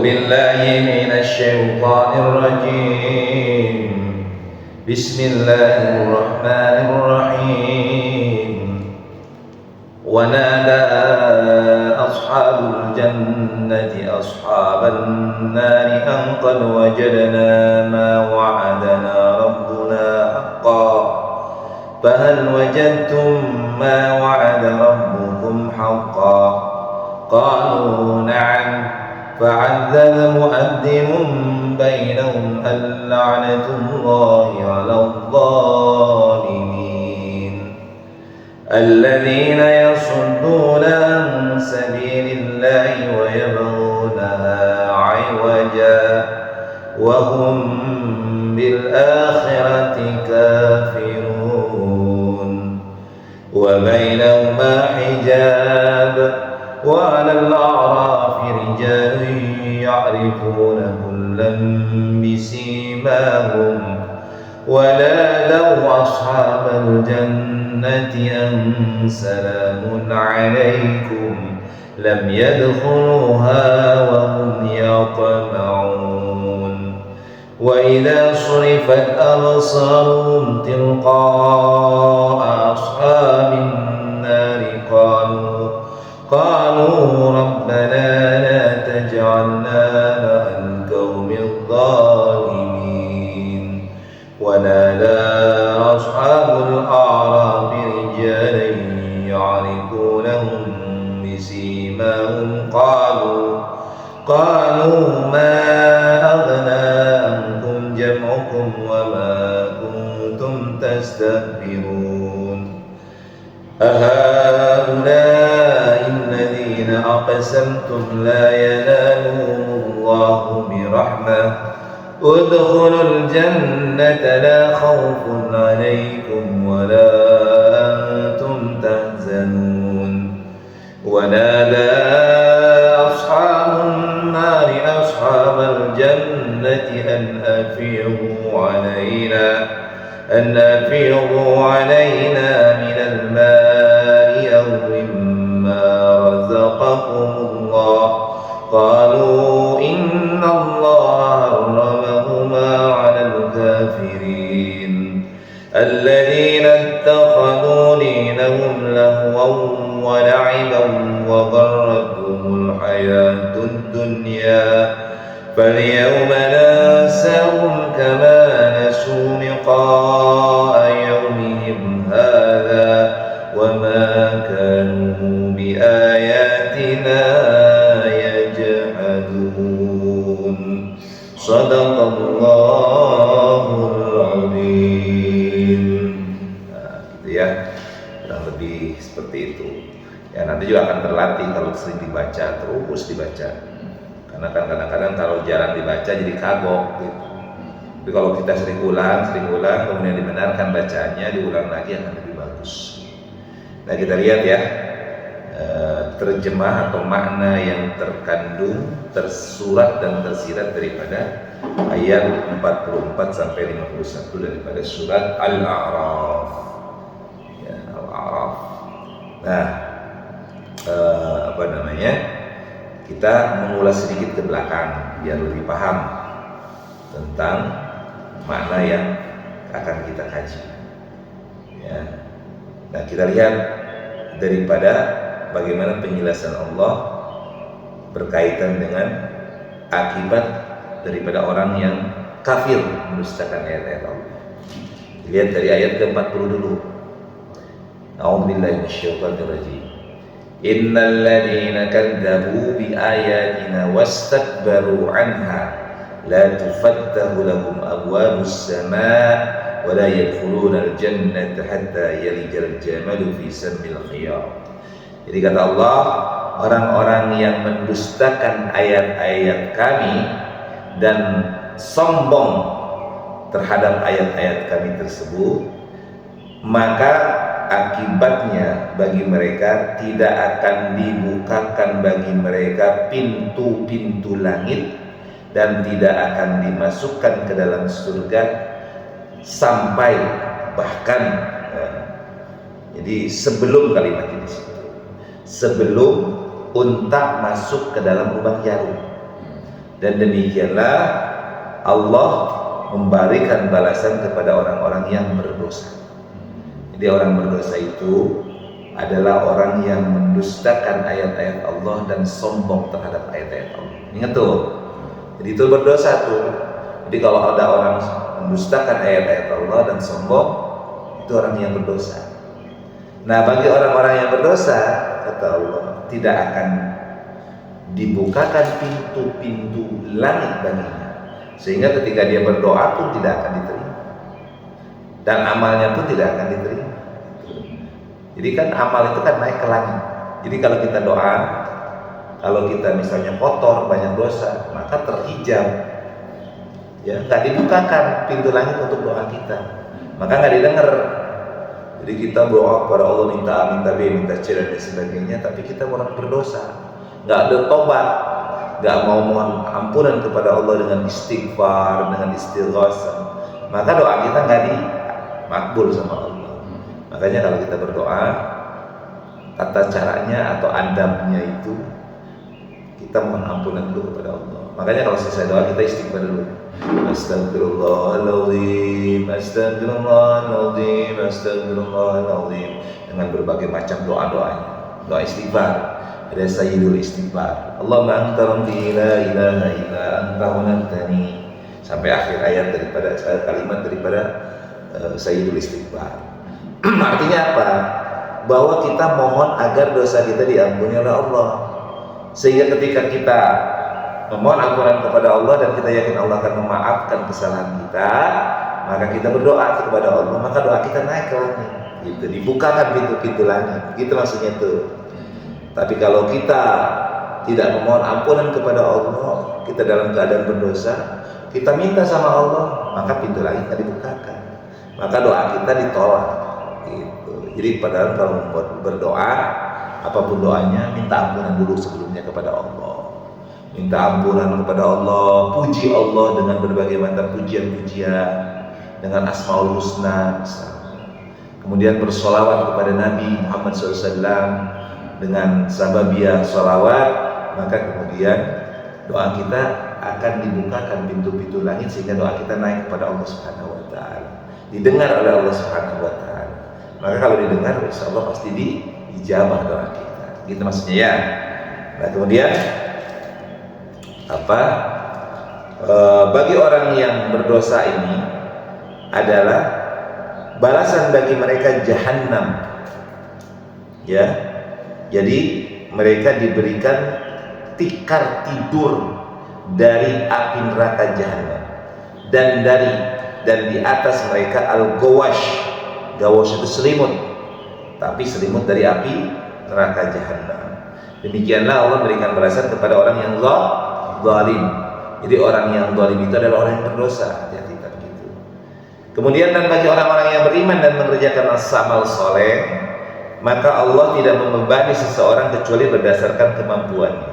بالله من الشيطان الرجيم. بسم الله الرحمن الرحيم. ونادى أصحاب الجنة أصحاب النار أن قد وجدنا ما وعدنا ربنا حقا فهل وجدتم ما وعد ربكم حقا؟ قالوا نعم. فعذب مؤذن بينهم اللعنة الله على الظالمين. الذين يصدون عن سبيل الله ويبغونها عوجا وهم بالآخرة كافرون وبينهما حجاب. وعلى الأعراف رجال يعرفون كلا بسيماهم ونادوا أصحاب الجنة أن سلام عليكم لم يدخلوها وهم يطمعون. وإذا صرفت أبصارهم تلقاء أصحاب النار قالوا ربنا لا تجعلنا مع القوم الظالمين. ونادى أصحاب الأعراف رجالا يعرفونهم بسيماهم قالوا ما أغنى عنكم جمعكم وما كنتم تستكبرون. أهؤلاء الذين أقسمتم لا ينالهم الله برحمة ادخلوا الجنة لا خوف عليكم ولا أنتم تحزنون. ونادى أصحاب النار أصحاب الجنة أن أفيضوا علينا من الماء أو مما رزقكم الله. قالوا إن الله حرمهما على الكافرين. الذين اتخذوا دينهم لهوا ولعبا وغرتهم الحياة الدنيا فاليوم ننساهم كما نسوا لقاء يومهم هذا وما كانوا بآياتنا يجحدون. صدق الله العظيم. Nah, gitu ya, kurang lebih seperti itu. Ya, nanti juga akan terlatih kalau sering dibaca, terus dibaca. Karena kan kadang-kadang kalau jarang dibaca jadi kagok gitu. Tapi kalau kita sering ulang, kemudian dibenarkan bacaannya, diulang lagi akan lebih bagus. Nah, kita lihat ya, terjemah atau makna yang terkandung, tersurat dan tersirat daripada ayat 44 sampai 51 daripada surat Al-A'raf. Ya, Al-A'raf. Nah, kita mengulas sedikit ke belakang biar lebih paham tentang makna yang akan kita kaji. Ya. Nah, kita lihat daripada bagaimana penjelasan Allah berkaitan dengan akibat daripada orang yang kafir mendustakan ayat-ayat Allah. Lihat dari ayat ke-40 dulu. A'udzubillahi minasyaitonir rajim. Innal ladzina kadzdzabu bi ayatina wastakbaru 'anha la tufattahu lahum abwabus samaa wa la yadkhuluna al-jannata hatta yalijal jamalu fi sammil khiyat. Jadi kata Allah, orang-orang yang mendustakan ayat-ayat kami dan sombong terhadap ayat-ayat kami tersebut, maka akibatnya bagi mereka tidak akan dibukakan bagi mereka pintu-pintu langit dan tidak akan dimasukkan ke dalam surga sampai bahkan jadi sebelum kalimat ini, sebelum unta masuk ke dalam lubang jarum. Dan demikianlah Allah memberikan balasan kepada orang-orang yang berdosa. Jadi orang berdosa itu adalah orang yang mendustakan ayat-ayat Allah dan sombong terhadap ayat-ayat Allah. Ingat tuh. Jadi itu berdosa tuh. Jadi kalau ada orang mendustakan ayat-ayat Allah dan sombong, itu orang yang berdosa. Nah, bagi orang-orang yang berdosa, kata Allah, tidak akan dibukakan pintu-pintu langit baginya, sehingga ketika dia berdoa pun tidak akan diterima, dan amalnya pun tidak akan diterima. Jadi kan amal itu kan naik ke langit. Jadi kalau kita doa, kalau kita misalnya kotor, banyak dosa, maka terhijab, ya nggak dibukakan pintu langit untuk doa kita, maka nggak didengar. Jadi kita berdoa kepada Allah, minta A, minta B, minta C dan sebagainya, tapi kita orang berdosa, nggak ada tobat, nggak mau mohon ampunan kepada Allah dengan istighfar, dengan istighatsah, maka doa kita nggak dimakbul sama Allah. Makanya kalau kita berdoa, tata caranya atau adabnya itu kita mohon ampunan dulu kepada Allah. Makanya kalau selesai doa kita istighfar dulu. Astagfirullahaladzim, astagfirullahaladzim, astagfirullahaladzim, dengan berbagai macam doa-doanya. Doa istighfar, ada sayyidul istighfar, Allahumma anta rabbi la ilaha illa anta khalaqtani, sampai akhir ayat daripada kalimat daripada sayyidul istighfar. Artinya apa? Bahwa kita mohon agar dosa kita diampuni oleh Allah, sehingga ketika kita memohon ampunan kepada Allah dan kita yakin Allah akan memaafkan kesalahan kita, maka kita berdoa kepada Allah, maka doa kita naik ke langit, gitu, dibukakan pintu-pintu langit, gitu maksudnya tuh. Tapi kalau kita tidak memohon ampunan kepada Allah, kita dalam keadaan berdosa, kita minta sama Allah, maka pintu langit tidak dibukakan, maka doa kita ditolak, gitu. Jadi padahal kalau berdoa, apapun doanya, minta ampunan dulu sebelumnya kepada Allah. Minta ampunan kepada Allah, puji Allah dengan berbagai macam pujian-pujian, dengan Asmaul Husna misalnya. Kemudian bersolawat kepada Nabi Muhammad SAW dengan sababiyah solawat, maka kemudian doa kita akan dibukakan pintu-pintu langit, sehingga doa kita naik kepada Allah Subhanahu Wa Taala, didengar oleh Allah Subhanahu Wa Taala. Maka kalau didengar, insya Allah pasti diijabah doa kita. Gitu maksudnya ya. Nah kemudian bagi orang yang berdosa ini adalah balasan bagi mereka Jahannam, ya. Jadi mereka diberikan tikar tidur dari api neraka Jahannam, dan di atas mereka al-gawash. Gawash itu selimut, tapi selimut dari api neraka Jahannam. Demikianlah Allah berikan balasan kepada orang yang zalim. Jadi orang yang zalim itu adalah orang yang berdosa. Hati-hati gitu. Kemudian dan bagi orang-orang yang beriman dan mengerjakan amal soleh, maka Allah tidak membebani seseorang kecuali berdasarkan kemampuannya.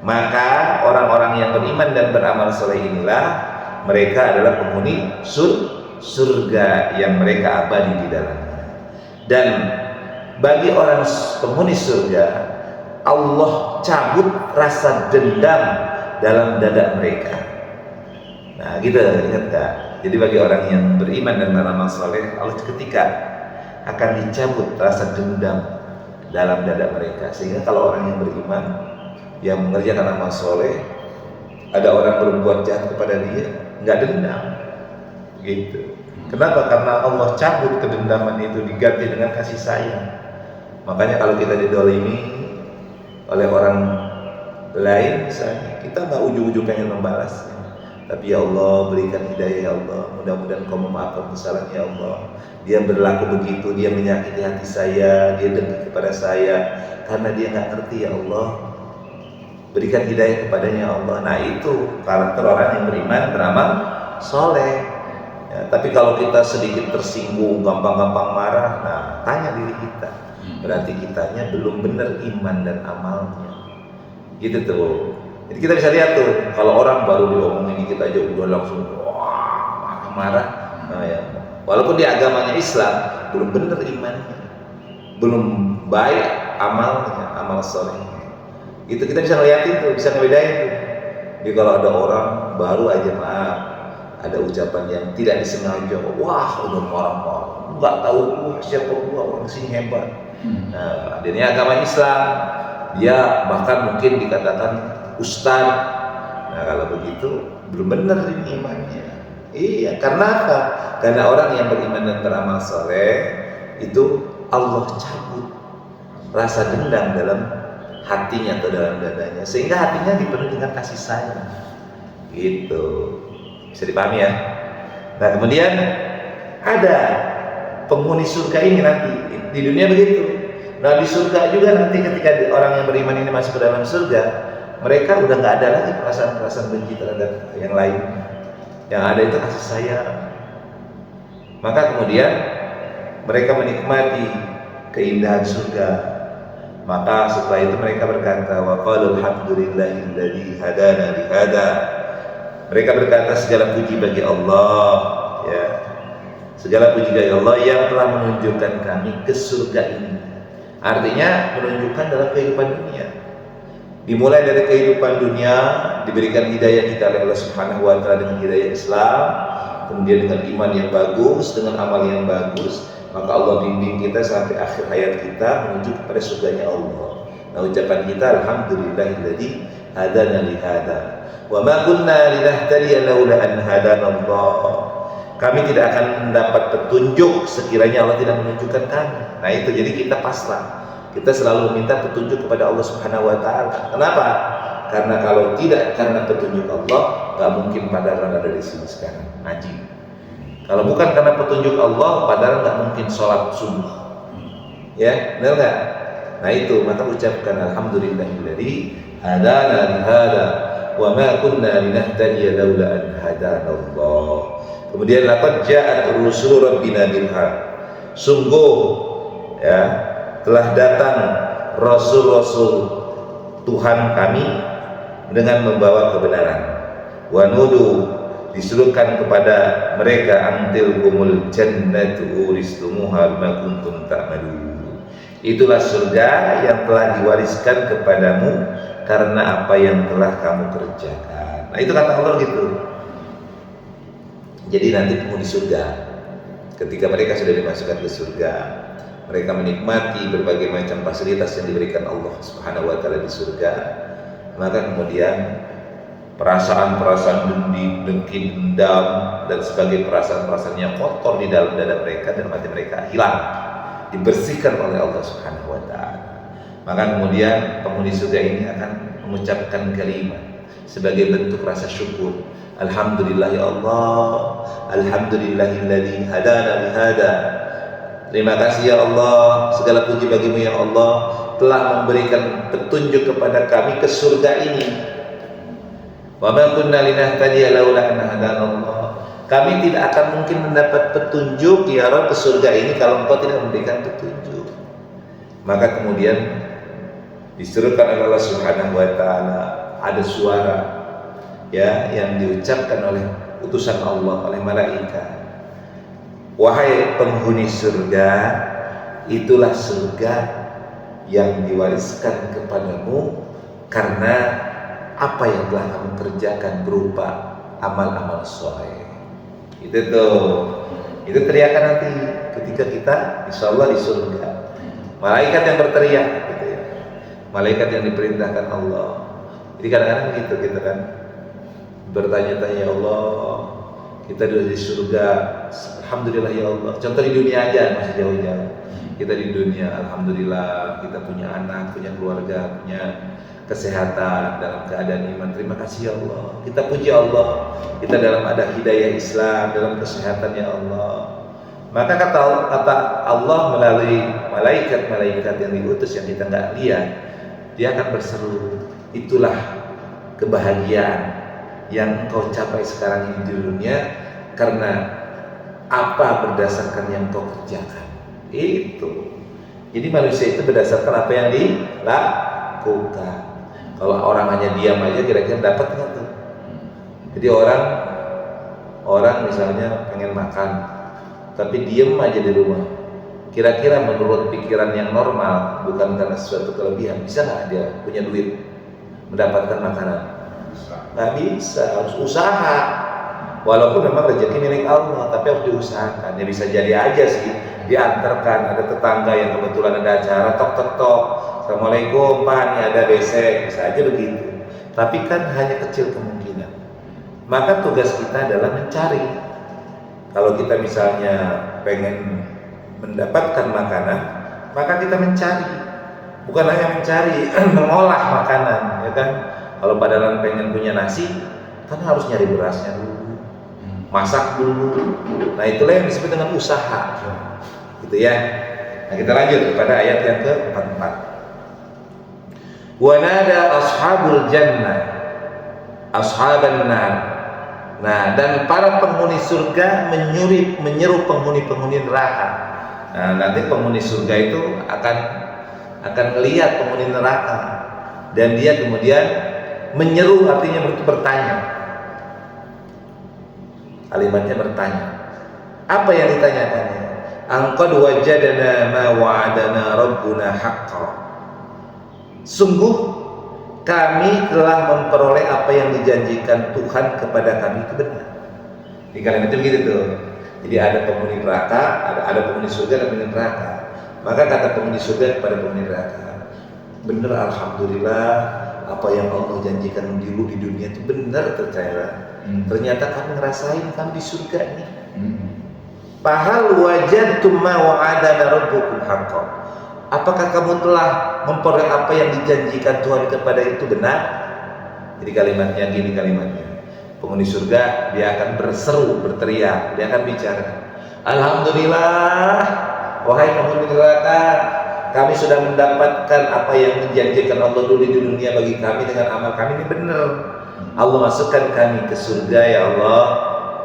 Maka orang-orang yang beriman dan beramal soleh inilah mereka adalah penghuni surga yang mereka abadi di dalamnya. Dan bagi orang penghuni surga, Allah cabut rasa dendam dalam dada mereka. Nah gitu, ingat gak? Jadi bagi orang yang beriman dan beramal soleh, Allah ketika akan dicabut rasa dendam dalam dada mereka, sehingga kalau orang yang beriman yang mengerjakan amal soleh, ada orang berbuat jahat kepada dia, nggak dendam, gitu. Kenapa? Karena Allah cabut kedendaman itu, diganti dengan kasih sayang. Makanya kalau kita didolimi oleh orang lain misalnya, kita nggak ujung-ujung pengen membalasnya, tapi ya Allah berikan hidayah ya Allah, mudah-mudahan Kau memaafkan kesalahan ya Allah. Dia berlaku begitu, dia menyakiti hati saya, dia dengki kepada saya karena dia nggak ngerti ya Allah, berikan hidayah kepadanya ya Allah. Nah itu karakter orang yang beriman beramal soleh ya. Tapi kalau kita sedikit tersinggung, gampang-gampang marah, nah tanya diri kita, berarti kitanya belum benar iman dan amalnya, gitu tuh. Jadi kita bisa lihat tuh, kalau orang baru diomongin kita aja udah langsung wah marah-marah. Nah ya, walaupun di agamanya Islam, belum benar imannya, belum baik amalnya, amal soleh. Gitu kita bisa ngeliatin tuh, bisa ngebedain tuh. Jadi kalau ada orang baru aja maaf, ada ucapan yang tidak disengaja, wah udah marah-marah, nggak tahu siapa gua, orang sini hebat. Nah, adanya agama Islam, dia bahkan mungkin dikatakan ustaz. Nah kalau begitu belum benar ini imannya. Iya, karena apa? Karena orang yang beriman dan beramal soleh itu Allah cabut rasa dendam dalam hatinya atau dalam dadanya, sehingga hatinya dipenuhi dengan kasih sayang. Gitu, bisa dipahami ya. Nah kemudian ada penghuni surga ini nanti di dunia begitu. Nah di surga juga nanti ketika orang yang beriman ini masuk ke dalam surga, mereka udah nggak ada lagi perasaan-perasaan benci terhadap yang lain. Yang ada itu kasih sayang. Maka kemudian mereka menikmati keindahan surga. Maka setelah itu mereka berkata, wa qalu alhamdulillahilladzi hadana li hada. Mereka berkata segala puji bagi Allah, ya. Segala puji bagi Allah yang telah menunjukkan kami ke surga ini. Artinya menunjukkan dalam kehidupan dunia. Dimulai dari kehidupan dunia, diberikan hidayah kita oleh Allah Subhanahu wa taala dengan hidayah Islam, kemudian dengan iman yang bagus, dengan amal yang bagus, maka Allah bimbing kita sampai akhir hayat kita menuju kepada surganya Allah. Nah, ucapan kita alhamdulillahilladzi hadana li hada wa ma kunna linahtadiya laula an hadana Allah. Kami tidak akan mendapat petunjuk sekiranya Allah tidak menunjukkan kami. Nah, itu jadi kita pasrah. Kita selalu meminta petunjuk kepada Allah Subhanahu wa taala. Kenapa? Karena kalau tidak karena petunjuk Allah, nggak mungkin Padaran ada di sini sekarang ngaji. Kalau bukan karena petunjuk Allah, Padaran nggak mungkin sholat subuh. Ya, benar nggak? Nah itu, maka ucapkan alhamdulillahilladzi hadana li hada wa ma kunna linahtadiya laula an hadana Allah. Kemudian laqad ja'at rusul rabbina bil haq. Sungguh ya telah datang rasul-rasul Tuhan kami dengan membawa kebenaran. Wa nudu, disuruhkan kepada mereka antil kumul jannatu uristumuha bima kuntum ta'malun. Itulah surga yang telah diwariskan kepadamu karena apa yang telah kamu kerjakan. Nah itu kata Allah gitu. Jadi nanti penghuni surga ketika mereka sudah dimasukkan ke surga, mereka menikmati berbagai macam fasilitas yang diberikan Allah Subhanahu wa taala di surga. Maka kemudian perasaan-perasaan dengki, dendam dan sebagai perasaan-perasaan yang kotor di dalam dada mereka dan hati mereka hilang, dibersihkan oleh Allah Subhanahu wa taala. Maka kemudian penghuni surga ini akan mengucapkan kalimat sebagai bentuk rasa syukur. Alhamdulillah ya Allah, alhamdulillahilladzi hadana li hada. Terima kasih ya Allah, segala puji bagimu ya Allah telah memberikan petunjuk kepada kami ke surga ini. Wa ma kunna linahtadiya laula an hadana Allah. Kami tidak akan mungkin mendapat petunjuk ya Rabb ke surga ini kalau Engkau tidak memberikan petunjuk. Maka kemudian disuruhkan oleh Allah Subhanahu wa taala ada suara ya yang diucapkan oleh utusan Allah, oleh malaikat. Wahai penghuni surga, itulah surga yang diwariskan kepadamu karena apa yang telah kamu kerjakan berupa amal-amal soleh. Itu tuh, itu teriakan nanti ketika kita insya Allah di surga. Malaikat yang berteriak, gitu ya. Malaikat yang diperintahkan Allah. Jadi kadang-kadang begitu kita kan bertanya-tanya, ya Allah, kita di surga, alhamdulillah ya Allah. Contoh di dunia aja, masih jauh-jauh. Kita di dunia, alhamdulillah, kita punya anak, punya keluarga, punya kesehatan, dalam keadaan iman. Terima kasih ya Allah. Kita puji Allah. Kita dalam ada hidayah Islam, dalam kesehatan ya Allah. Maka kata Allah melalui malaikat-malaikat yang diutus yang kita nggak lihat, dia akan berseru. Itulah kebahagiaan yang kau capai sekarang ini di dunia karena apa berdasarkan yang kau kerjakan. Itu. Jadi manusia itu berdasarkan apa yang dilakukan. Kalau orang hanya diam aja kira-kira dapat nggak tuh? Jadi orang misalnya pengen makan tapi diem aja di rumah. Kira-kira menurut pikiran yang normal, bukan karena sesuatu kelebihan, bisa nggak dia punya duit mendapatkan makanan? Nggak bisa, harus usaha. Walaupun memang rezeki milik Allah, tapi harus diusahakan. Ya bisa jadi aja sih diantarkan, ada tetangga yang kebetulan ada acara, tok tok tok, assalamualaikum Pak, ini ada besek, bisa aja begitu. Tapi kan hanya kecil kemungkinan. Maka tugas kita adalah mencari. Kalau kita misalnya pengen mendapatkan makanan, maka kita mencari. Bukan hanya mencari, mengolah makanan, ya kan? Kalau padanan pengen punya nasi, kan harus nyari berasnya dulu, masak dulu. Nah itulah yang disebut dengan usaha, gitu ya. Nah kita lanjut kepada ayat yang ke-44. Wa nada ashabul jannah ashaban nar. Nah dan para penghuni surga menyeru penghuni-penghuni neraka. Nah nanti penghuni surga itu akan melihat penghuni neraka, dan dia kemudian menyeru, artinya bertanya. Kalimatnya bertanya. Apa yang ditanyakannya? Qad wajadna ma wa'adana rabbuna haqqan. Sungguh kami telah memperoleh apa yang dijanjikan Tuhan kepada kami itu benar. Di kalimat itu begitu tuh. Jadi ada penghuni neraka, ada penghuni surga dan penghuni neraka. Maka kata penghuni surga kepada penghuni neraka, benar, alhamdulillah, apa yang Allah janjikan dulu di dunia itu benar ternyata. Ternyata kami ngerasain kami di surga nih. Fahal wajadtum ma wa'adana rabbukum haqqan. Apakah kamu telah memperoleh apa yang dijanjikan Tuhan kepada itu benar? Jadi kalimatnya gini kalimatnya. Penghuni surga dia akan berseru, berteriak, dia akan bicara. Alhamdulillah, wahai penghuni neraka, kami sudah mendapatkan apa yang dijanjikan Allah dulu di dunia bagi kami dengan amal kami ini benar. Allah masukkan kami ke surga ya Allah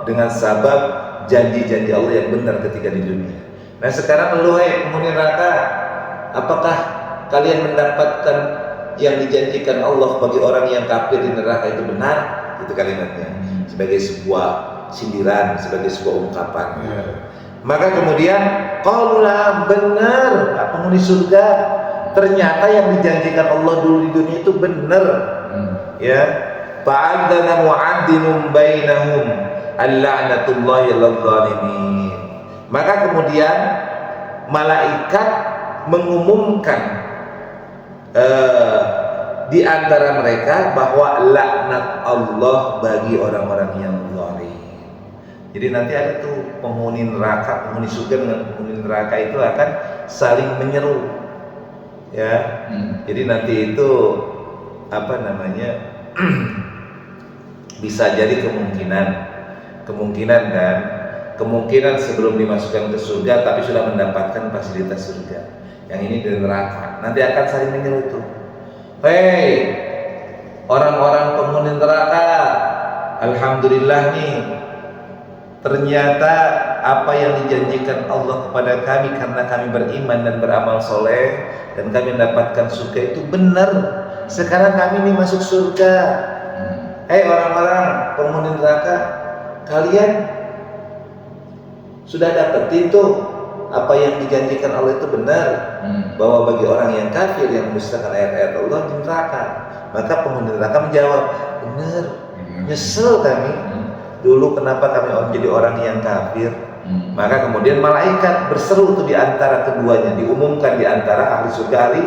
dengan sabab janji-janji Allah yang benar ketika di dunia. Nah sekarang wahai penghuni neraka, apakah kalian mendapatkan yang dijanjikan Allah bagi orang yang kafir di neraka itu benar? Itu kalimatnya, sebagai sebuah sindiran, sebagai sebuah ungkapan. Maka kemudian qaulullah, benar, penghuni surga, ternyata yang dijanjikan Allah dulu di dunia itu benar. Ya, fa'adzana mu'adzinun bainahum al-la'natullahi 'alal zalimin. Maka kemudian malaikat mengumumkan di antara mereka bahwa laknat Allah bagi orang-orang yang zalim. Jadi nanti ada tuh penghuni neraka, penghuni surga dengan penghuni neraka itu akan saling menyeru, ya. Jadi nanti itu apa namanya? Bisa jadi kemungkinan sebelum dimasukkan ke surga tapi sudah mendapatkan fasilitas surga. Yang ini dari neraka. Nanti akan saling menyeru tuh. Hei, orang-orang penghuni neraka, alhamdulillah nih, ternyata apa yang dijanjikan Allah kepada kami karena kami beriman dan beramal soleh dan kami mendapatkan surga itu benar. Sekarang kami nih masuk surga. Hei orang-orang penghuni neraka, kalian sudah dapetin tuh apa yang dijanjikan Allah itu benar, bahwa bagi orang yang kafir yang mendustakan ayat-ayat Allah di neraka. Maka penghuni neraka menjawab, benar, nyesel kami dulu kenapa kami jadi orang yang kafir. Maka kemudian malaikat berseru itu di antara keduanya, diumumkan di antara ahli surga ahli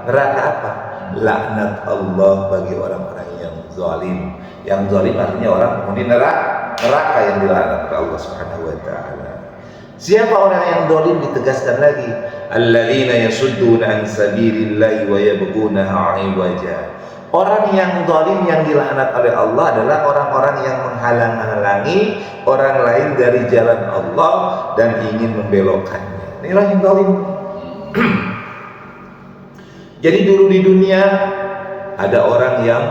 neraka apa? Laknat Allah bagi orang-orang yang zalim. Yang zalim artinya orang penghuni neraka yang dilaknat oleh Allah Subhanahu wa taala. Siapa orang yang zalim ditegaskan lagi, alladzina yasudduna an sabilillahi wa yabghunaha 'iwaja. Orang yang zalim yang dilaknat oleh Allah adalah orang-orang yang menghalang-halangi orang lain dari jalan Allah dan ingin membelokkannya. Inilah yang zalim. Jadi dulu di dunia ada orang yang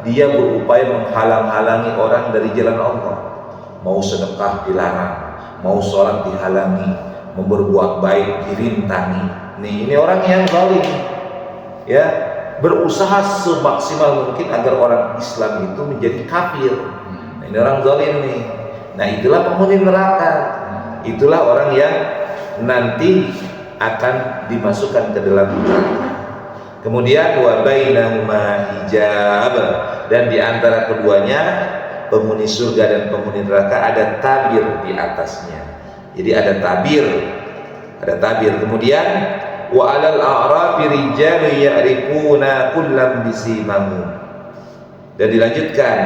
dia berupaya menghalang-halangi orang dari jalan Allah. Mau sedekah dilarang, mau sholat dihalangi, mau berbuat baik dirintangi. Ini orang yang zalim, ya, berusaha semaksimal mungkin agar orang Islam itu menjadi kafir. Nah, ini orang zalim nih. Nah itulah penghuni neraka. Itulah orang yang nanti akan dimasukkan ke dalam neraka. Kemudian wa bainahuma hijab, dan di antara keduanya penghuni surga dan penghuni neraka ada tabir di atasnya. Jadi ada tabir. Kemudian wa 'alal a'rafi rijalun ya'rifuna kullam bisimahum. Dan dilanjutkan,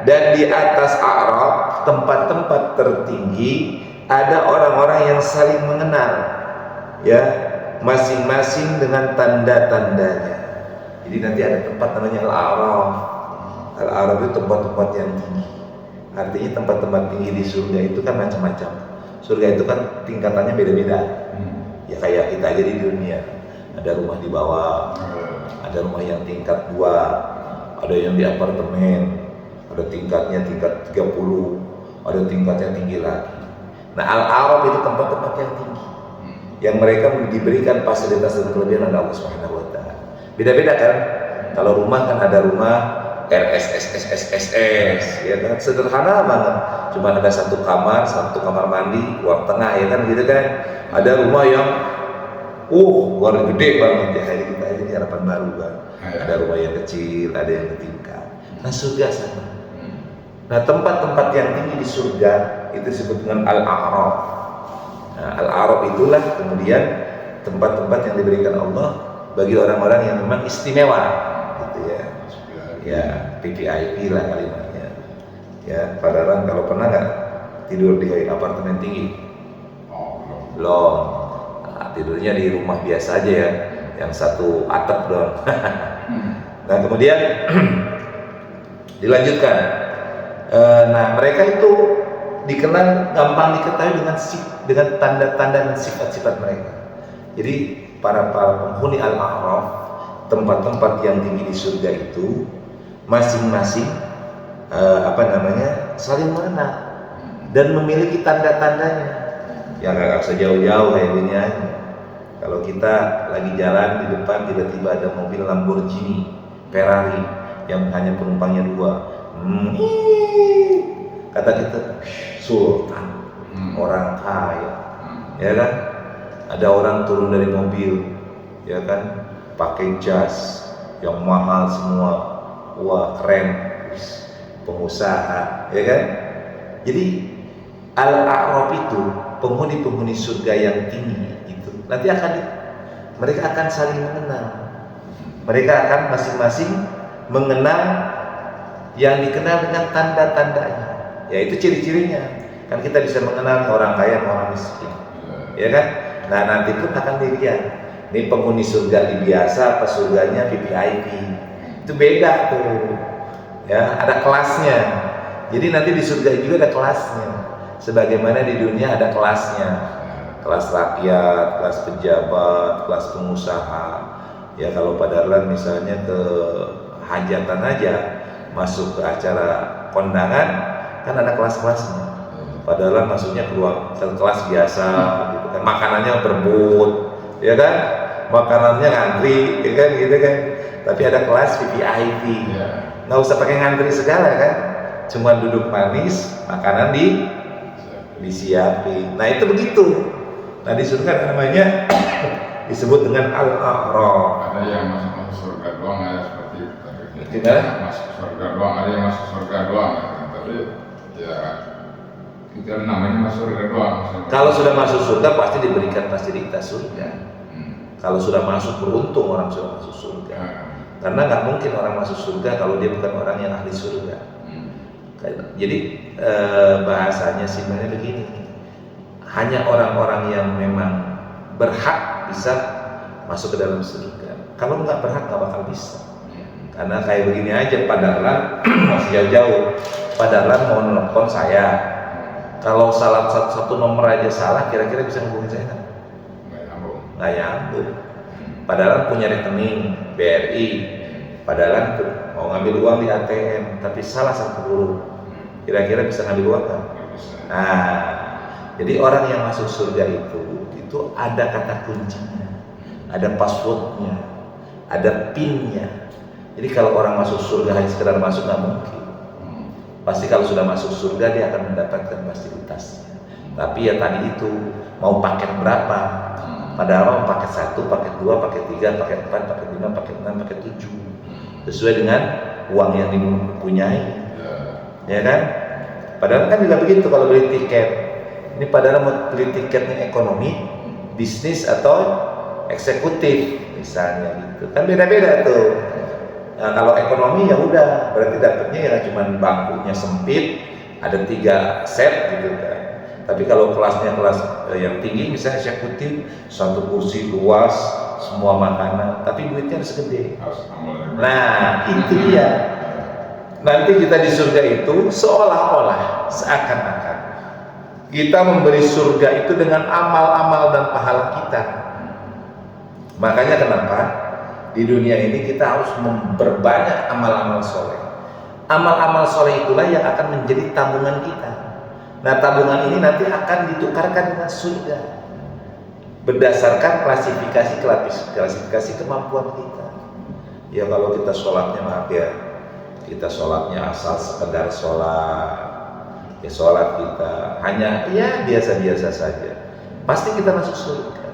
dan di atas a'raf, tempat-tempat tertinggi, ada orang-orang yang saling mengenal, ya, masing-masing dengan tanda-tandanya. Jadi nanti ada tempat namanya al-a'raf. Al-a'raf itu tempat-tempat yang tinggi. Artinya tempat-tempat tinggi di surga itu kan macam-macam. Surga itu kan tingkatannya beda-beda. Ya kayak kita aja di dunia, ada rumah di bawah, ada rumah yang tingkat 2, ada yang di apartemen, ada tingkatnya tingkat 30, ada tingkatnya tinggi lagi. Nah, al-a'raf itu tempat-tempat yang tinggi, yang mereka diberikan fasilitas dan kelebihan oleh Allah Subhanahu wa taala. Beda-beda kan? Kalau rumah kan ada rumah RSSSSSS, ya kan, sederhana banget. Cuma ada satu kamar mandi, ruang tengah, ya kan, gitu kan. Ada rumah yang luar gede banget, ya kayak kita aja di Harapan Baru kan. Ada rumah yang kecil, ada yang tingkat. Nah, surga sama. Nah, tempat-tempat yang tinggi di surga itu disebut dengan al-a'raf. Nah, al-a'raf itulah kemudian tempat-tempat yang diberikan Allah bagi orang-orang yang memang istimewa, gitu ya. Ya, VVIP lah kalimatnya. Ya, padahal kalau pernah nggak tidur di apartemen tinggi? Belum. Nah, tidurnya di rumah biasa aja ya, yang satu atap doang. Nah, kemudian dilanjutkan. Nah, mereka itu dikenal, gampang diketahui dengan tanda-tanda dan sifat-sifat mereka. Jadi para penghuni al-a'raf, tempat-tempat yang tinggi di surga itu masing-masing saling mengenal dan memiliki tanda-tandanya. Ya nggak usah jauh-jauh kayak gini aja. Kalau kita lagi jalan di depan tiba-tiba ada mobil Lamborghini, Ferrari yang hanya penumpangnya 2, kata kita sultan, orang kaya, ya kan? Ada orang turun dari mobil, ya kan, pakai jas yang mahal semua, wah keren, pengusaha, ya kan? Jadi al-a'raf itu penghuni-penghuni surga yang tinggi itu nanti mereka akan saling mengenal. Mereka akan masing-masing mengenal yang dikenal dengan tanda-tandanya, yaitu ciri-cirinya. Kan kita bisa mengenal orang kaya dan orang miskin, ya kan? Nah, nanti pun akan dilihat, ini penghuni surga di biasa apa surganya VVIP. Itu beda tuh, ya, ada kelasnya. Jadi nanti di surga juga ada kelasnya, sebagaimana di dunia ada kelasnya, kelas rakyat, kelas pejabat, kelas pengusaha. Ya, kalau pada misalnya ke hajatan aja, masuk ke acara kondangan, kan ada kelas-kelasnya. Padahal maksudnya keluar ke kelas biasa, gitu kan, makanannya berebut, ya kan, makanannya ngantri, ya kan, gitu kan. Tapi ada kelas VVIP, nggak usah pakai ngantri segala kan, cuma duduk manis, makanan disiapin. Nah, itu begitu. Nah, di surga namanya disebut dengan al-a'raf. Ada yang masuk surga doang, ada seperti itu. Gimana? Masuk surga doang, ada yang masuk surga doang. Tapi ya itu namanya masuk surga doang. Kalau sudah masuk surga pasti diberikan fasilitas surga. Kalau sudah masuk, beruntung orang sudah masuk surga. Karena nggak mungkin orang masuk surga kalau dia bukan orang yang ahli surga. Jadi bahasanya sebenarnya begini, hanya orang-orang yang memang berhak bisa masuk ke dalam surga. Kalau nggak berhak nggak bakal bisa. Karena kayak begini aja, Pak Dahlan masih jauh-jauh. Pak Dahlan mau nelfon saya, kalau salah satu nomor aja salah, kira-kira bisa hubungi saya kan? Nggak nyambung. Pak Dahlan punya rekening BRI, Pak Dahlan mau ngambil uang di ATM, tapi salah satu huruf, kira-kira bisa ngambil uang kan? Nah, jadi orang yang masuk surga itu ada kata kuncinya, ada passwordnya, ada pinnya. Jadi kalau orang masuk surga hanya sekedar masuk nggak mungkin. Pasti kalau sudah masuk surga dia akan mendapatkan fasilitasnya. Tapi ya tadi itu mau paket berapa, Padahal paket 1, paket 2, paket 3, paket 4, paket 5, paket 6, paket 7. Sesuai dengan uang yang dipunyai. Ya kan? Padahal kan juga begitu kalau beli tiket. Ini padahal mau beli tiketnya ekonomi, bisnis atau eksekutif misalnya gitu. Kan beda-beda tuh. Nah, kalau ekonomi ya udah berarti dapatnya ya cuma bangkunya sempit, ada 3 set gitu kan. Tapi kalau kelasnya kelas yang tinggi misalnya eksekutif, satu kursi luas, semua makanan, tapi duitnya harus gede. Nah, itu dia. Nanti kita di surga itu seolah-olah seakan-akan kita memberi surga itu dengan amal-amal dan pahala kita. Makanya kenapa di dunia ini kita harus memperbanyak amal-amal soleh. Amal-amal soleh itulah yang akan menjadi tabungan kita. Nah, tabungan ini nanti akan ditukarkan dengan surga berdasarkan klasifikasi kemampuan kita. Ya kalau kita sholatnya maaf ya, kita sholatnya asal sekedar sholat, ya sholat kita hanya ya biasa-biasa saja, pasti kita masuk surga.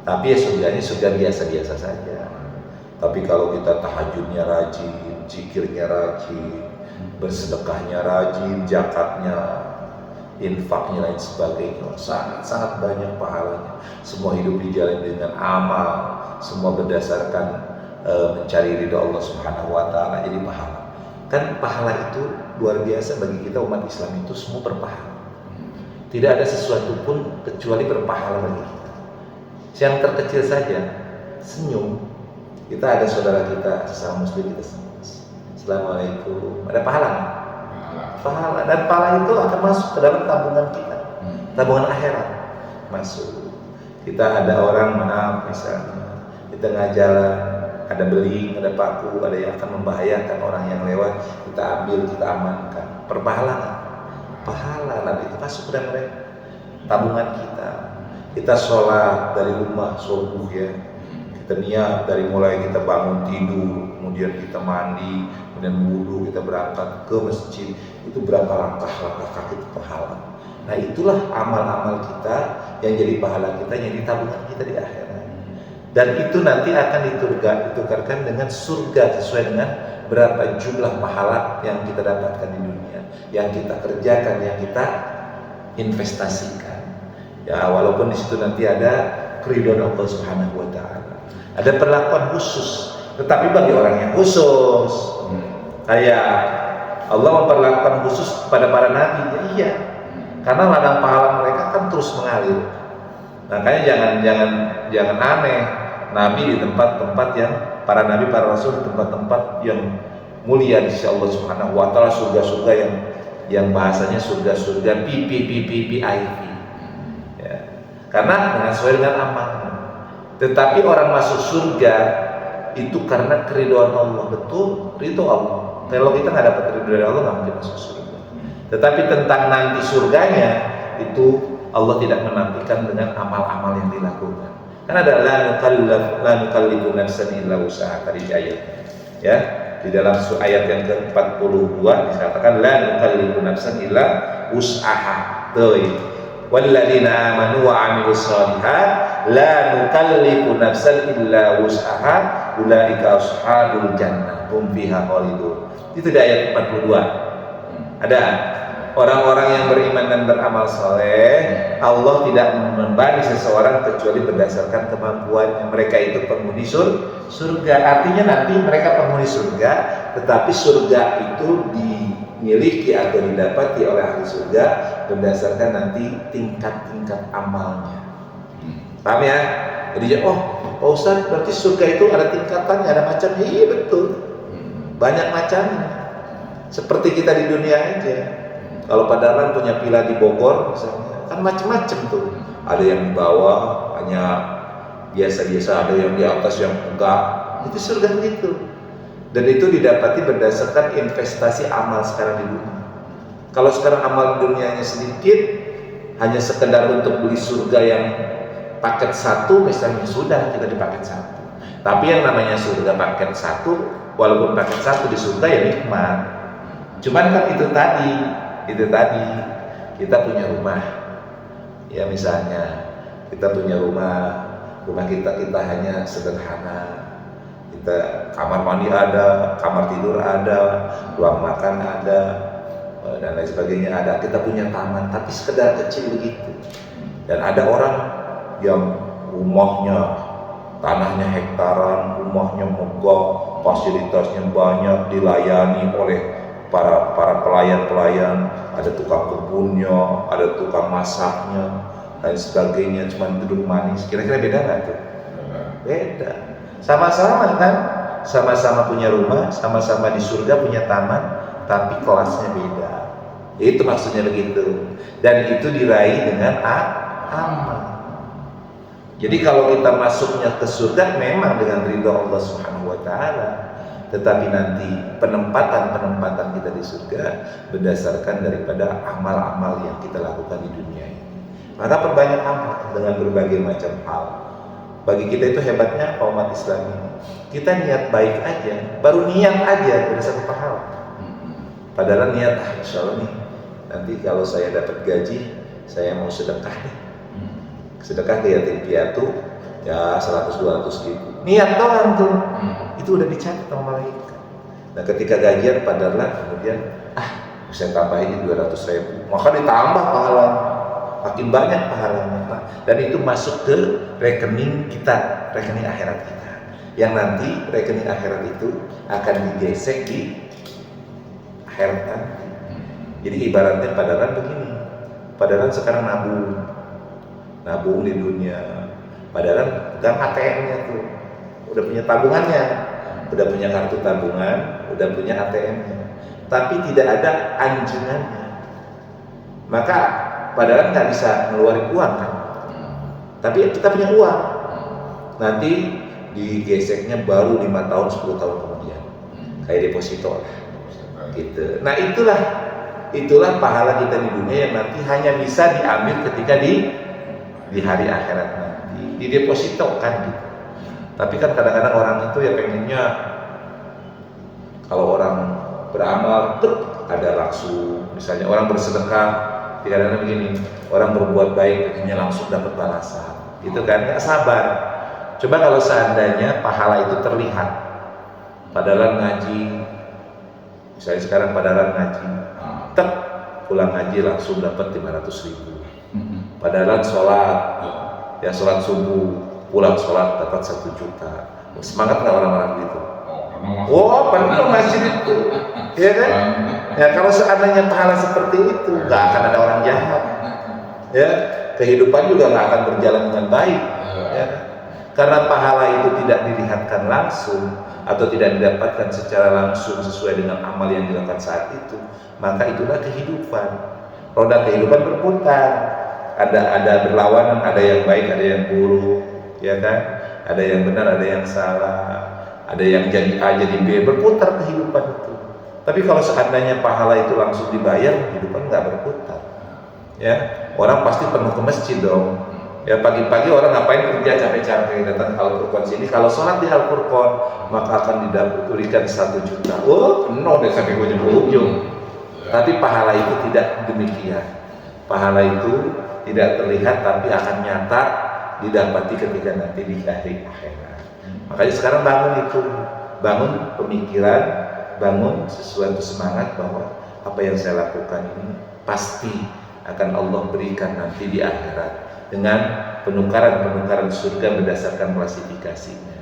Tapi ya surganya surga biasa-biasa saja. Tapi kalau kita tahajudnya rajin, zikirnya rajin, bersedekahnya rajin, zakatnya, infaknya lain sebagainya, sangat-sangat banyak pahalanya. Semua hidup dijalani dengan amal, semua berdasarkan mencari ridha Allah Subhanahu wa taala, jadi pahala. Kan pahala itu luar biasa bagi kita umat Islam, itu semua berpahala. Tidak ada sesuatu pun kecuali berpahala bagi kita. Yang terkecil saja, senyum. Kita ada saudara kita, sesama muslim kita senyum. Assalamualaikum. Ada pahala? Pahala. Dan pahala itu akan masuk ke dalam tabungan kita, tabungan akhirat masuk. Kita ada orang maaf misalnya di tengah jalan, ada beling, ada paku, ada yang akan membahayakan orang yang lewat, kita ambil, kita amankan. Perpahalaan, pahala nanti itu masuk ke dalam tabungan kita. Kita sholat dari rumah subuh ya, kita niat dari mulai kita bangun tidur, kemudian kita mandi, kemudian wudu, kita berangkat ke masjid, itu berapa langkah kaki itu pahala. Nah itulah amal-amal kita yang jadi pahala kita, yang jadi tabungan kita di akhirat. Dan itu nanti akan ditukarkan dengan surga sesuai dengan berapa jumlah pahala yang kita dapatkan di dunia, yang kita kerjakan, yang kita investasikan. Ya walaupun di situ nanti ada keridhaan Allah Subhanahu wa taala. Ada perlakuan khusus, tetapi bagi orang yang khusus. Kayak Allah memperlakukan khusus kepada para nabi, ya iya. Karena ladang pahala mereka kan terus mengalir. Makanya jangan aneh. Nabi di tempat-tempat yang para nabi, para rasul di tempat-tempat yang mulia di sisi Allah Subhanahu wa taala, surga-surga yang bahasanya surga-surga VIP. Ya. Karena dengan sesuai dengan amal. Tetapi orang masuk surga itu karena keridhaan Allah, betul, ridho Allah. Kalau kita nggak dapat ridho dari Allah, nggak mungkin masuk surga. Tetapi tentang nanti surganya itu Allah tidak menantikan dengan amal-amal yang dilakukan. Kan ada la nukallifu nafsan illa wus'aha tadi ayat. Ya, di dalam ayat yang ke-42 dikatakan la nukallifu nafsan illa wus'aha. Walladzina amanu wa 'amilus shalihat la nukallifu nafsan illa wus'aha ulaika ashabul jannah hum fiha khalidun. Itu di ayat 42. Ada orang-orang yang beriman dan beramal soleh, Allah tidak membebani seseorang kecuali berdasarkan kemampuannya. Mereka itu penghuni surga. Artinya nanti mereka penghuni surga, tetapi surga itu dimiliki atau didapati oleh ahli surga berdasarkan nanti tingkat-tingkat amalnya. Paham ya? Jadi Pak Ustaz, berarti surga itu ada tingkatannya, ada macamnya. Iya betul, banyak macamnya. Seperti kita di dunia aja. Kalau Pak Darlan punya villa di Bogor misalnya, kan macam-macam tuh. Ada yang di bawah hanya biasa-biasa, ada yang di atas yang enggak. Itu surga begitu. Dan itu didapati berdasarkan investasi amal sekarang di dunia. Kalau sekarang amal dunianya sedikit, hanya sekedar untuk beli surga yang paket 1 misalnya, sudah kita di paket 1. Tapi yang namanya surga paket 1, walaupun paket 1 di surga ya nikmat. Cuman kan itu tadi kita punya rumah. Ya misalnya kita punya rumah Rumah kita hanya sederhana. Kita kamar mandi ada, kamar tidur ada, ruang makan ada, dan lain sebagainya ada. Kita punya taman, tapi sekedar kecil begitu. Dan ada orang yang rumahnya tanahnya hektaran, rumahnya megah, fasilitasnya banyak, dilayani oleh para pelayan, ada tukang kebunnya, ada tukang masaknya, dan sebagainya, cuma duduk manis. Kira-kira beda nggak tuh? Beda. Sama-sama kan, sama-sama punya rumah, sama-sama di surga punya taman, tapi kelasnya beda. Itu maksudnya begitu. Dan itu diraih dengan amal. Jadi kalau kita masuknya ke surga memang dengan ridho Allah Subhanahu wa taala, tetapi nanti penempatan kita di surga berdasarkan daripada amal-amal yang kita lakukan di dunia ini. Maka perbanyak amal dengan berbagai macam hal. Bagi kita itu hebatnya umat Islam ini. Kita niat baik aja, baru niat aja ada satu pahala. Padahal niat, insya Allah nih, nanti kalau saya dapat gaji, saya mau sedekah nih. Sedekah ke yatim piatu, ya 100-200 ribu. Niat doang tuh, itu udah dicatat sama malaikat. Nah ketika gajian padahal kemudian, saya tambahin 200 ribu, maka ditambah pahalanya. Makin banyak pahalanya, Pak. Dan itu masuk ke rekening kita, rekening akhirat kita. Yang nanti rekening akhirat itu akan digesek di akhirat nanti. Jadi ibaratnya padaran begini. Padaran sekarang nabung di dunia. Padaran pegang ATM-nya tuh. Udah punya tabungannya, udah punya kartu tabungan, udah punya ATM-nya. Tapi tidak ada anjungannya. Maka padahal nggak bisa ngeluarin uang kan, tapi kita punya uang. Nanti digeseknya baru 5 tahun 10 tahun kemudian, kayak deposito lah gitu. Nah itulah pahala kita di dunia yang nanti hanya bisa diambil ketika di hari akhirat nanti, didepositokan gitu. Tapi kan kadang-kadang orang itu ya pengennya kalau orang beramal ada langsung, misalnya orang bersedekah. Kadang-kadang begini, orang berbuat baik hanya langsung dapat balasan, gitu kan? Nggak sabar. Coba kalau seandainya pahala itu terlihat, padahal ngaji, misalnya sekarang padahal ngaji, pulang ngaji langsung dapat 500 ribu. Padahal sholat, ya sholat subuh, pulang sholat dapat 1 juta. Semangat nggak orang-orang gitu? Oh, penuh masjid itu, ya kan? Ya kalau seandainya pahala seperti itu, nggak akan ada orang jahat, ya. Kehidupan juga nggak akan berjalan dengan baik, ya. Karena pahala itu tidak dilihatkan langsung atau tidak didapatkan secara langsung sesuai dengan amal yang dilakukan saat itu, maka itulah kehidupan. Roda kehidupan berputar, ada berlawanan, ada yang baik, ada yang buruk, ya kan? Ada yang benar, ada yang salah. Ada yang jadi A jadi B, berputar kehidupan itu. Tapi kalau seandainya pahala itu langsung dibayar, kehidupan nggak berputar. Ya, orang pasti penuh ke masjid dong. Ya pagi-pagi orang ngapain kerja capek-capek datang ke Al-Furqan sini. Kalau sholat di Al-Furqan maka akan diberikan 1 juta. Oh penuh deh sampai ujung. Tapi pahala itu tidak demikian. Pahala itu tidak terlihat tapi akan nyata didapati ketika nanti di hari akhirat. Makanya sekarang bangun pemikiran, bangun sesuatu semangat bahwa apa yang saya lakukan ini pasti akan Allah berikan nanti di akhirat dengan penukaran surga berdasarkan klasifikasinya.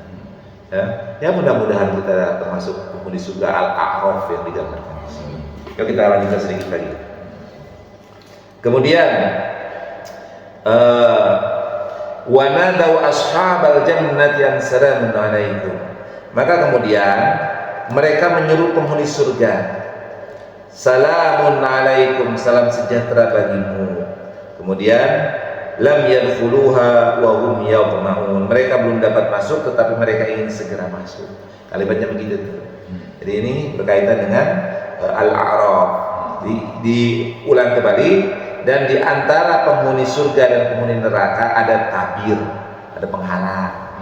Ya mudah-mudahan kita termasuk penghuni surga Al-A'raf yang digambarkan di sini. Yuk kita lanjutkan sedikit lagi. Kemudian wa nadau ashabal jannati an salamun alaikum. Maka kemudian mereka menyeru penghuni surga, salamun alaikum, salam sejahtera bagimu. Kemudian lam yadkhuluha wa hum yatma'un, mereka belum dapat masuk tetapi mereka ingin segera masuk. Kalimatnya begitu tuh. Jadi ini berkaitan dengan Al-A'raf. Diulang kembali. Dan di antara penghuni surga dan penghuni neraka ada tabir, ada penghalang.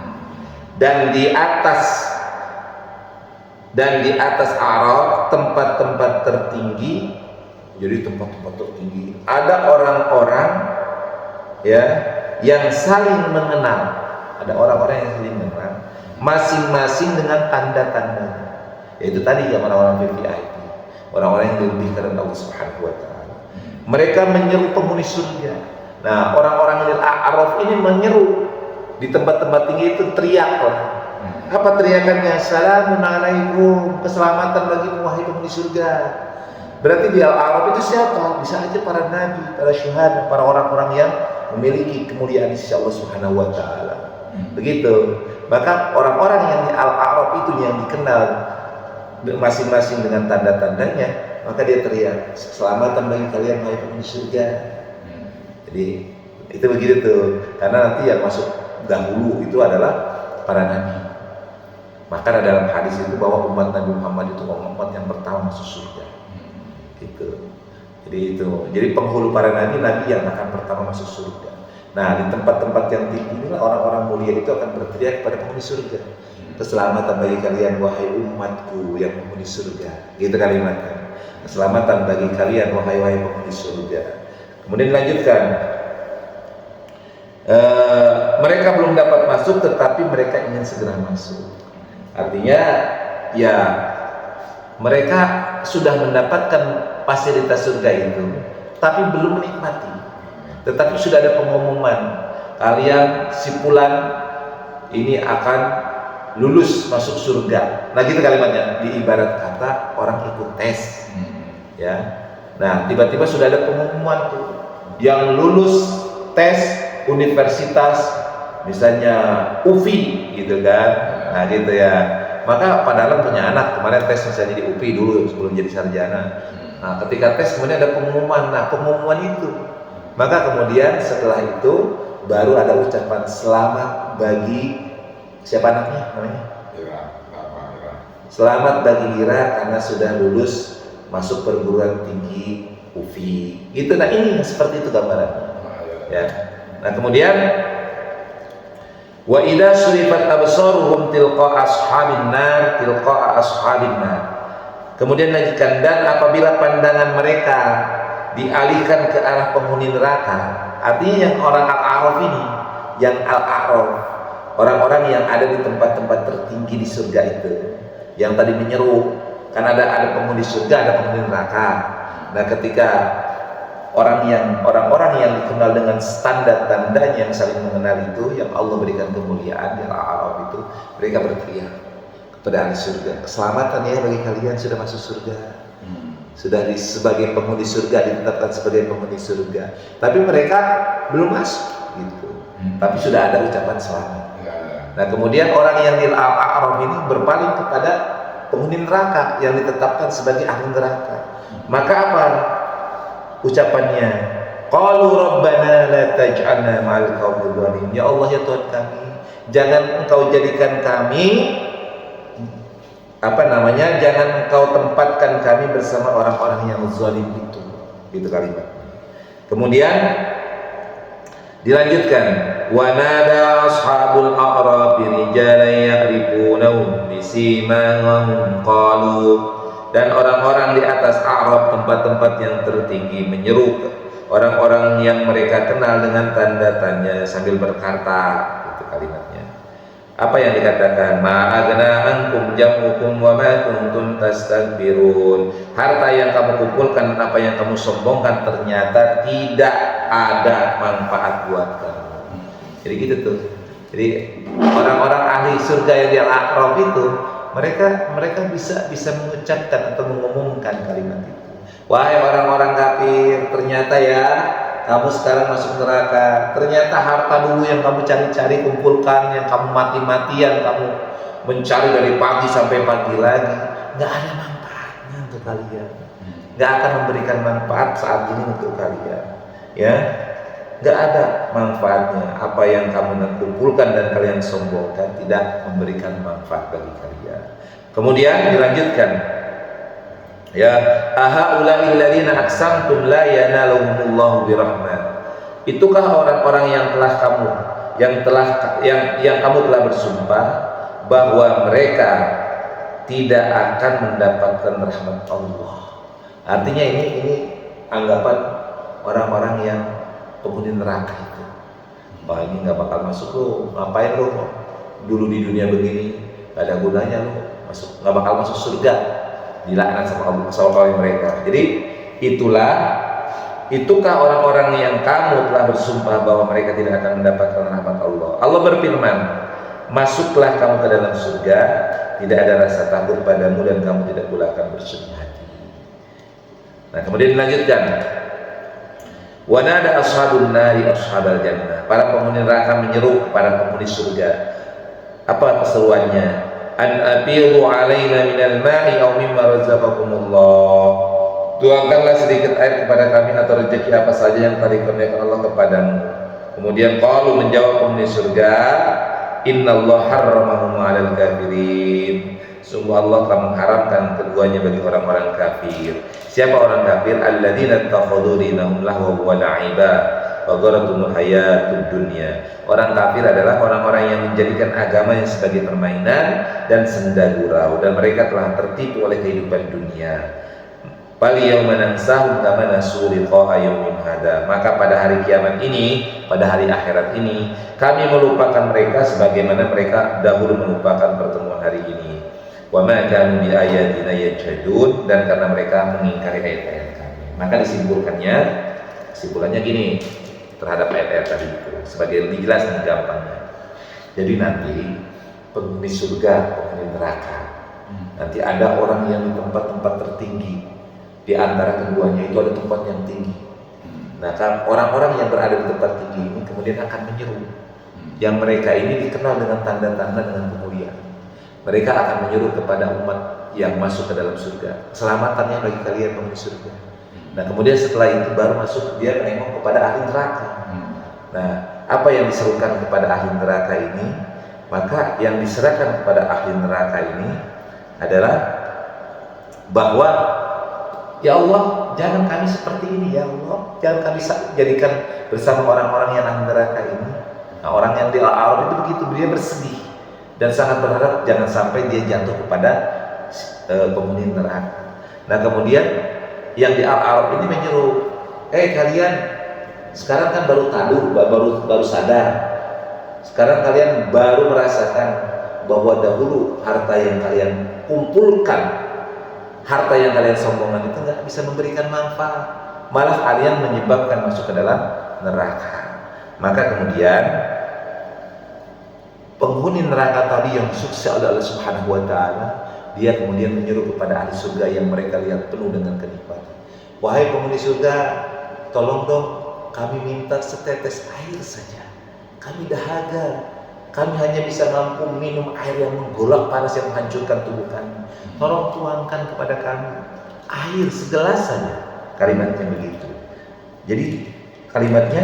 Dan di atas Araf tempat-tempat tertinggi, jadi tempat-tempat tertinggi ada orang-orang ya yang saling mengenal. Ada orang-orang yang saling menyerang, masing-masing dengan tanda-tandanya. Yaitu tadi yang orang-orang VIP, orang-orang yang dilebihkan oleh Allah Subhanahu wa taala. Mereka menyeru penghuni surga. Nah, orang-orang Lil A'raf ini menyeru di tempat-tempat tinggi itu, teriaklah. Apa teriakannya? Assalamun alaikum, keselamatan bagimu wahai penghuni surga. Berarti di Al-A'raf itu siapa? Bisa aja para nabi, para syuhada, para orang-orang yang memiliki kemuliaan di sisi Allah Subhanahu wa taala. Begitu. Maka orang-orang yang di Al-A'raf itu yang dikenal masing-masing dengan tanda-tandanya, maka dia teriak, keselamatan bagi kalian wahai penghuni surga. Jadi itu begitu tuh. Karena nanti yang masuk dahulu itu adalah para nabi. Maka dalam hadis itu bahwa umat Nabi Muhammad itu umat yang pertama masuk surga. Gitu. Jadi penghulu para nabi yang akan pertama masuk surga. Nah, di tempat-tempat yang tinggi inilah orang-orang mulia itu akan berteriak kepada penghuni surga, keselamatan bagi kalian wahai umatku yang penghuni surga. Gitu kalimatnya. Keselamatan bagi kalian wahai penghuni surga. Kemudian dilanjutkan, mereka belum dapat masuk tetapi mereka ingin segera masuk. Artinya ya mereka sudah mendapatkan fasilitas surga itu, tapi belum menikmati. Tetapi sudah ada pengumuman, kalian si fulan ini akan lulus masuk surga. Nah gitu kalimatnya, diibarat kata orang ikut tes. Ya. Nah tiba-tiba sudah ada pengumuman tuh, yang lulus tes universitas misalnya UPI gitu kan. Nah gitu ya. Maka Pak Dalam punya anak, kemarin tes misalnya di UPI dulu sebelum jadi sarjana. Nah ketika tes kemudian ada pengumuman. Nah pengumuman itu, maka kemudian setelah itu baru ada ucapan selamat bagi siapa anaknya namanya? Ira. Selamat bagi Ira karena sudah lulus masuk perguruan tinggi UPI. Gitu. Nah ini seperti itu gambarannya. Ya. Nah kemudian wa idza surifat absaruhum tilqa ashabin nar Kemudian lanjutkan, dan apabila pandangan mereka dialihkan ke arah penghuni neraka, artinya yang orang Al-A'raf ini, yang Al-A'raf, orang-orang yang ada di tempat-tempat tertinggi di surga itu, yang tadi menyeru, kan ada penghuni surga, ada penghuni neraka. Nah ketika orang-orang yang dikenal dengan standar tandanya yang saling mengenal itu, yang Allah berikan kemuliaan di Al-A'raf itu, mereka berteriak kepada ahli surga, keselamatan ya bagi kalian sudah masuk surga, sudah sebagai penghuni surga, ditetapkan sebagai penghuni surga. Tapi mereka belum masuk gitu, tapi sudah ada ucapan selamat. Nah kemudian orang yang di Al-A'raf ini berpaling kepada penghuni neraka yang ditetapkan sebagai ahli neraka. Maka apa ucapannya? Qalu rabbana la taj'alna ma'al qaumil zalimin. Ya Allah ya Tuhan kami, jangan engkau jadikan kami jangan engkau tempatkan kami bersama orang-orang yang zalim itu. Gitu kalimat. Kemudian dilanjutkan, wa nada ashabul a'raf rijalan ya'rifunahum bisimahum qalu, dan orang-orang di atas A'raf, tempat-tempat yang tertinggi, menyeru orang-orang yang mereka kenal dengan tanda-tandanya sambil berkata, itu kalimatnya. Apa yang dikatakan? Ma'agna ankum jam'ukum wa ma kuntum tastakbirun. Harta yang kamu kumpulkan, apa yang kamu sombongkan ternyata tidak ada manfaat buat kamu. Jadi gitu tuh. Jadi orang-orang ahli surga yang di Al-A'raf itu, mereka bisa mengucapkan atau mengumumkan kalimat itu. Wahai orang-orang kafir, ternyata ya kamu sekarang masuk neraka. Ternyata harta dulu yang kamu cari-cari, kumpulkan, yang kamu mati-matian, kamu mencari dari pagi sampai pagi lagi, nggak ada manfaatnya untuk kalian. Nggak akan memberikan manfaat saat ini untuk kalian. Ya, nggak ada manfaatnya. Apa yang kamu kumpulkan dan kalian sombongkan tidak memberikan manfaat bagi kalian. Kemudian dilanjutkan. Ya, ahaula'il ladzina aqsamtum la yanaluhumullahu birahmah. Itukah orang-orang yang kamu telah bersumpah bahwa mereka tidak akan mendapatkan rahmat Allah. Artinya ini anggapan orang-orang yang penghuni neraka itu. Wah ini nggak bakal masuk lo, ngapain lo dulu di dunia begini, nggak ada gunanya lo, masuk nggak bakal masuk surga, dilaknat sama oleh mereka. Jadi itukah orang-orang yang kamu telah bersumpah bahwa mereka tidak akan mendapatkan rahmat Allah. Allah berfirman, masuklah kamu ke dalam surga, tidak ada rasa takut padamu dan kamu tidak pula akan bersedih hati. Nah kemudian dilanjutkan, wa nada ashabun nari ashabal jannah, para penghuni neraka menyeru kepada penghuni surga. Apa keseruannya? An afidu alaina minal ma'i aw mimma razaqakumullah, tuangkanlah sedikit air kepada kami atau rezeki apa saja yang telah dikurniakan Allah kepadamu. Kemudian qalu, menjawab penghuni surga, innallaha harramahum 'alal kafirin, sungguh Allah telah mengharamkan keduanya bagi orang-orang kafir. Siapa orang kafir? Alladzina takhadhu dinahum lahwa wa la'iba wa gharatuhumul hayatud dunya. Orang kafir adalah orang-orang yang menjadikan agamanya sebagai permainan dan senda gurau, dan mereka telah tertipu oleh kehidupan dunia. Fal yauma nansahum kama nasu liqa'a yaumihim hada, maka pada hari kiamat ini, pada hari akhirat ini, kami melupakan mereka sebagaimana mereka dahulu melupakan pertemuan hari ini. Wa ma kanu bi ayatina yajhadun, dan karena mereka mengingkari ayat-ayat kami. Maka kesimpulannya gini terhadap ayat-ayat tadi itu, sebagai lebih jelas dan gampangnya. Jadi nanti penghuni surga, penghuni neraka, nanti ada orang yang di tempat-tempat tertinggi. Di antara keduanya itu ada tempat yang tinggi. Nah kan orang-orang yang berada di tempat tinggi ini kemudian akan menyeru, yang mereka ini dikenal dengan tanda-tanda dengan kemuliaan. Mereka akan menyeru kepada umat yang masuk ke dalam surga, selamatannya bagi kalian penghuni surga. Nah kemudian setelah itu baru masuk dia menengok kepada ahli neraka. Nah apa yang diserukan kepada ahli neraka ini? Maka yang diserahkan kepada ahli neraka ini adalah bahwa, ya Allah, jangan kami seperti ini, ya Allah, jangan kami jadikan bersama orang-orang yang ahli neraka ini. Nah, orang yang di al-A'raf itu begitu, dia bersedih dan sangat berharap jangan sampai dia jatuh kepada penghuni neraka. Nah kemudian yang di al-A'raf ini menyeru, kalian sekarang kan baru tahu, baru sadar. Sekarang kalian baru merasakan bahwa dahulu harta yang kalian kumpulkan, harta yang kalian sombongkan itu nggak bisa memberikan manfaat, malah kalian menyebabkan masuk ke dalam neraka. Maka kemudian penghuni neraka tadi yang sukses oleh Allah Subhanahu wa Ta'ala, dia kemudian menyeru kepada ahli surga yang mereka lihat penuh dengan kenikmatan, wahai penghuni surga, tolong dong, kami minta setetes air saja, kami dahaga, kami hanya bisa mampu minum air yang menggolak panas yang menghancurkan tubuh kami, tolong tuangkan kepada kami air segelas saja. Kalimatnya begitu. Jadi kalimatnya,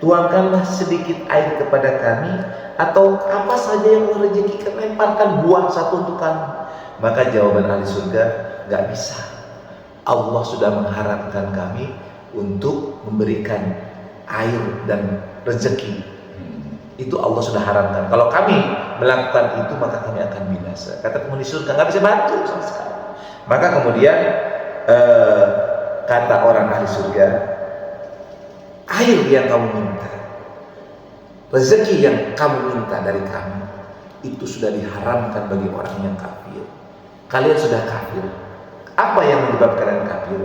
tuangkanlah sedikit air kepada kami, atau apa saja yang Allah rezekikan, lemparkan buah satu untuk kami. Maka jawaban ahli surga, nggak bisa, Allah sudah mengharamkan kami untuk memberikan air dan rezeki. Itu Allah sudah haramkan. Kalau kami melakukan itu maka kami akan binasa. Kata penghuni surga, nggak bisa bantu sama sekali. Maka kemudian kata orang ahli surga, air yang kamu minta, rezeki yang kamu minta dari kami, itu sudah diharamkan bagi orang yang kafir. Kalian sudah kafir. Apa yang menyebabkan kalian kafir?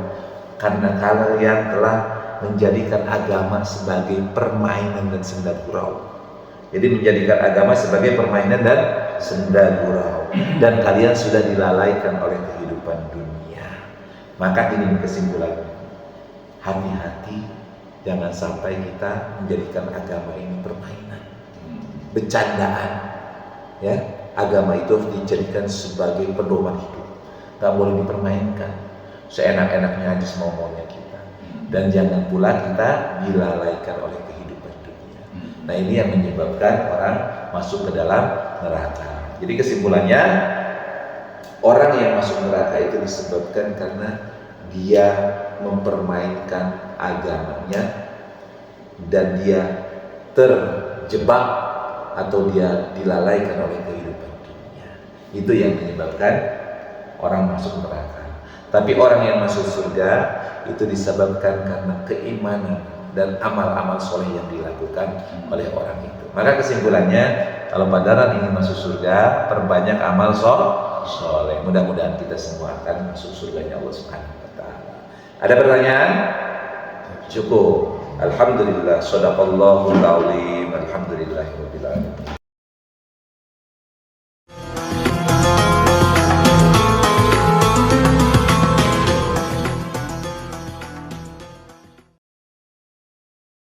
Karena kalian telah menjadikan agama sebagai permainan dan senda gurau. Jadi menjadikan agama sebagai permainan dan senda gurau, dan kalian sudah dilalaikan oleh kehidupan dunia. Maka ini kesimpulannya, hati-hati jangan sampai kita menjadikan agama ini permainan, bercandaan. Ya, agama itu harus dijadikan sebagai pedoman hidup, nggak boleh dipermainkan seenak-enaknya aja semau-maunya kita, dan jangan pula kita dilalaikan oleh kehidupan dunia. Nah ini yang menyebabkan orang masuk ke dalam neraka. Jadi kesimpulannya, orang yang masuk neraka itu disebabkan karena dia mempermainkan agamanya dan dia terjebak atau dia dilalaikan oleh kehidupan dunia. Itu yang menyebabkan orang masuk neraka. Tapi orang yang masuk surga itu disebabkan karena keimanan, dan amal-amal soleh yang dilakukan oleh orang itu. Maka kesimpulannya, kalau Padaran ingin masuk surga, perbanyak amal soleh. Mudah-mudahan kita semua akan masuk surganya Allah Subhanahu wa taala. Ada pertanyaan? Cukup. Alhamdulillah, shadaqallahul azim. Alhamdulillahirabbil alamin.